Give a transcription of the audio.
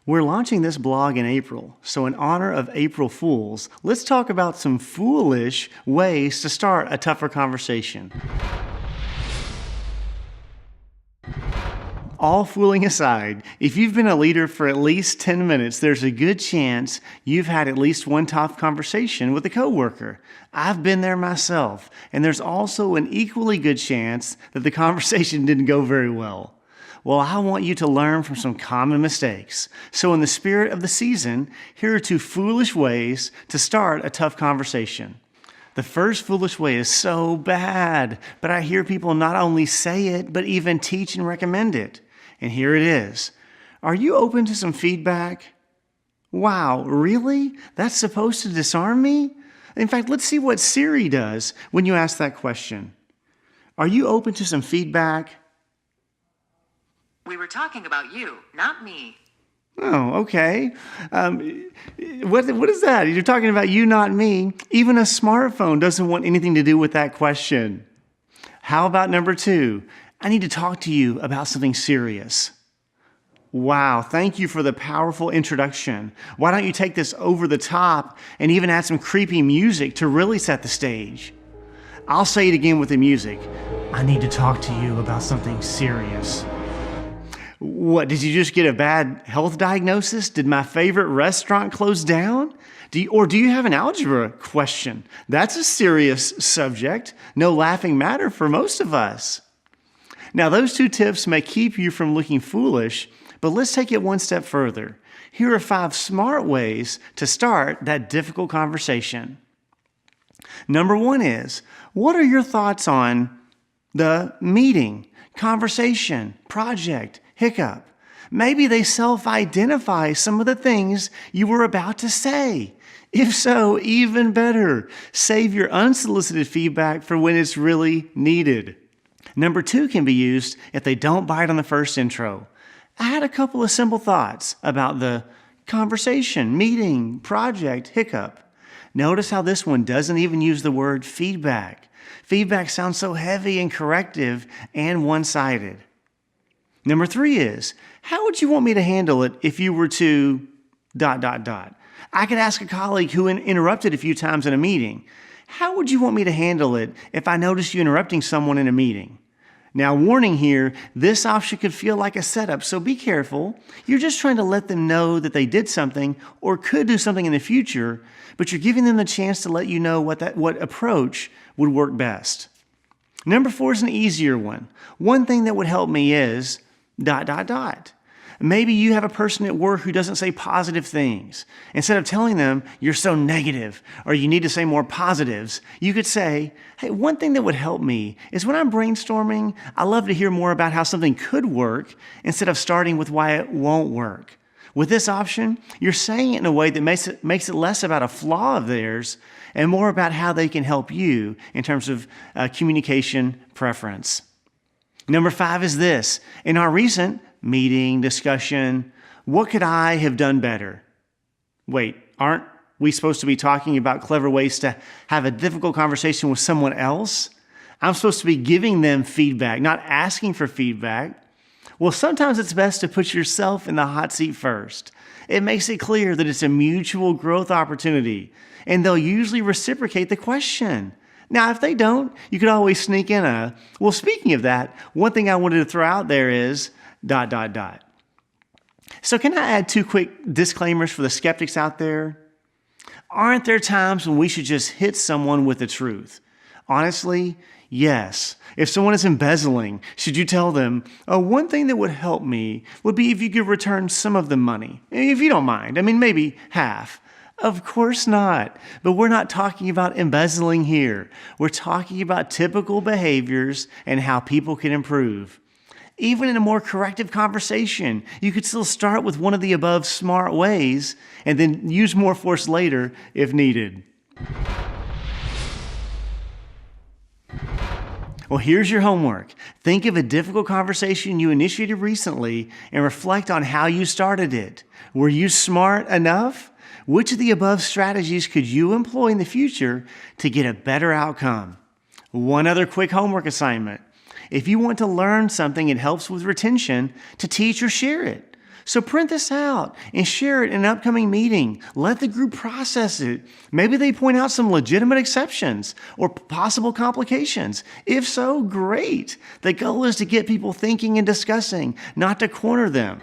We're launching this blog in April, so in honor of April Fools, let's talk about some foolish ways to start a tougher conversation. All fooling aside, if you've been a leader for at least 10 minutes, there's a good chance you've had at least one tough conversation with a coworker. I've been there myself, and there's also an equally good chance that the conversation didn't go very well. Well, I want you to learn from some common mistakes. So in the spirit of the season, here are 2 foolish ways to start a tough conversation. The first foolish way is so bad, but I hear people not only say it, but even teach and recommend it. And here it is. Are you open to some feedback? Wow, really? That's supposed to disarm me? In fact, let's see what Siri does when you ask that question. Are you open to some feedback? We were talking about you, not me. Oh, okay. What is that? You're talking about you, not me. Even a smartphone doesn't want anything to do with that question. How about number 2? I need to talk to you about something serious. Wow, thank you for the powerful introduction. Why don't you take this over the top and even add some creepy music to really set the stage? I'll say it again with the music. I need to talk to you about something serious. What, did you just get a bad health diagnosis? Did my favorite restaurant close down? Do you have an algebra question? That's a serious subject. No laughing matter for most of us. Now, those 2 tips may keep you from looking foolish, but let's take it one step further. Here are 5 smart ways to start that difficult conversation. Number 1 is, what are your thoughts on the meeting, conversation, project, hiccup? Maybe they self-identify some of the things you were about to say. If so, even better. Save your unsolicited feedback for when it's really needed. Number 2 can be used if they don't bite on the first intro. I had a couple of simple thoughts about the conversation, meeting, project, hiccup. Notice how this one doesn't even use the word feedback. Feedback sounds so heavy and corrective and one-sided. Number 3 is, how would you want me to handle it if you were to ... I could ask a colleague who interrupted a few times in a meeting. How would you want me to handle it if I noticed you interrupting someone in a meeting? Now, warning here, this option could feel like a setup, so be careful. You're just trying to let them know that they did something or could do something in the future, but you're giving them the chance to let you know what approach would work best. Number 4 is an easier one. One thing that would help me is ... Maybe you have a person at work who doesn't say positive things. Instead of telling them you're so negative or you need to say more positives, you could say, hey, one thing that would help me is when I'm brainstorming, I love to hear more about how something could work instead of starting with why it won't work. With this option, you're saying it in a way that makes it less about a flaw of theirs and more about how they can help you in terms of communication preference. Number 5 is this. In our recent meeting, discussion, what could I have done better? Wait, aren't we supposed to be talking about clever ways to have a difficult conversation with someone else? I'm supposed to be giving them feedback, not asking for feedback. Well, sometimes it's best to put yourself in the hot seat first. It makes it clear that it's a mutual growth opportunity, and they'll usually reciprocate the question. Now, if they don't, you could always sneak in well, speaking of that, one thing I wanted to throw out there is ... So can I add 2 quick disclaimers for the skeptics out there? Aren't there times when we should just hit someone with the truth? Honestly, yes. If someone is embezzling, should you tell them, oh, one thing that would help me would be if you could return some of the money, if you don't mind. I mean, maybe half. Of course not. But we're not talking about embezzling here. We're talking about typical behaviors and how people can improve. Even in a more corrective conversation, you could still start with one of the above smart ways and then use more force later if needed. Well, here's your homework. Think of a difficult conversation you initiated recently and reflect on how you started it. Were you smart enough? Which of the above strategies could you employ in the future to get a better outcome? One other quick homework assignment. If you want to learn something, it helps with retention to teach or share it. So print this out and share it in an upcoming meeting. Let the group process it. Maybe they point out some legitimate exceptions or possible complications. If so, great. The goal is to get people thinking and discussing, not to corner them.